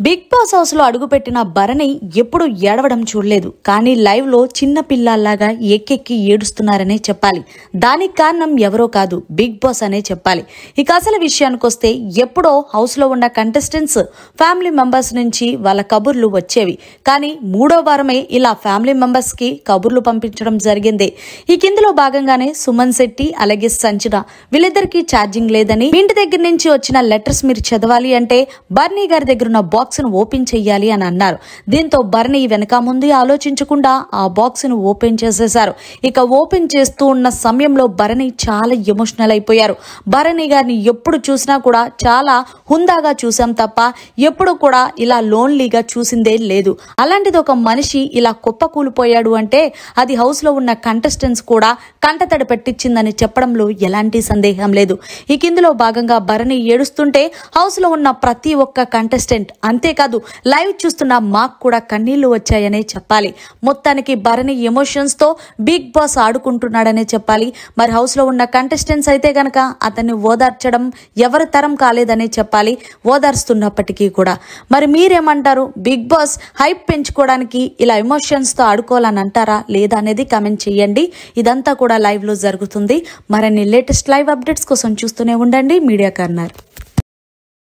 Big boss house లో అడుగుపెట్టిన భరణి ఎప్పుడు ఏడవడం చూడలేదు. కానీ లైవ్ లో చిన్న పిల్లల్లాగా ఎక్కెక్కి ఏడుస్తున్నారనే చెప్పాలి. దానికి కారణం ఎవరో కాదు, బిగ్ బాస్ అనే చెప్పాలి. ఇక అసలు విషయానికి వస్తే ఎప్పుడో హౌస్ లో ఉన్న కంటెస్టెంట్స్ ఫ్యామిలీ మెంబర్స్ నుంచి వాళ్ళ కబుర్లు వచ్చేవి. కానీ మూడో వారమే ఇలా ఫ్యామిలీ మెంబర్స్ కి కబుర్లు పంపించడం జరిగింది. ఇక ఇందులో భాగంగానే సుమన్ శెట్టి అలాగే సంచన వీళ్ళిద్దరికి ఛార్జింగ్ లేదని, ఇంటి దగ్గర నుంచి వచ్చిన లెటర్స్ మీరు చదవాలి అంటే బర్నీ గారి దగ్గర ఉన్న బాక్స్ ను ఓపెన్ చెయ్యాలి అని అన్నారు. దీంతో భరణి వెనక ముందు ఆలోచించకుండా ఆ బాక్స్ ను ఓపెన్ చేసేశారు. ఇక ఓపెన్ చేస్తూ ఉన్న సమయంలో భరణి చాలా ఎమోషనల్ అయిపోయారు. భరణి గారిని ఎప్పుడు చూసినా కూడా చాలా హుందాగా చూసాం తప్ప ఎప్పుడు కూడా ఇలా లోన్లీగా చూసిందే లేదు. అలాంటిది ఒక మనిషి ఇలా కుప్పకూలిపోయాడు అంటే అది హౌస్ లో ఉన్న కంటెస్టెంట్స్ కూడా కంటతడి పెట్టించిందని చెప్పడంలో ఎలాంటి సందేహం లేదు. ఇక ఇందులో భాగంగా భరణి ఏడుస్తుంటే హౌస్ లో ఉన్న ప్రతి ఒక్క కంటెస్టెంట్ అంతేకాదు లైవ్ చూస్తున్న మాకు కూడా కన్నీళ్లు వచ్చాయనే చెప్పాలి. మొత్తానికి భరణి ఎమోషన్స్ తో బిగ్ బాస్ ఆడుకుంటున్నాడనే చెప్పాలి. మరి హౌస్ లో ఉన్న కంటెస్టెంట్స్ అయితే గనక అతన్ని ఓదార్చడం ఎవరి తరం కాలేదనే చెప్పాలి, ఓదార్స్తున్నప్పటికీ కూడా. మరి మీరేమంటారు? బిగ్ బాస్ హైప్ పెంచుకోవడానికి ఇలా ఎమోషన్స్ తో ఆడుకోవాలని అంటారా లేదా అనేది కామెంట్ చేయండి. ఇదంతా కూడా లైవ్ లో జరుగుతుంది. మరిన్ని లేటెస్ట్ లైవ్ అప్డేట్స్ కోసం చూస్తూనే ఉండండి మీడియా కార్నర్.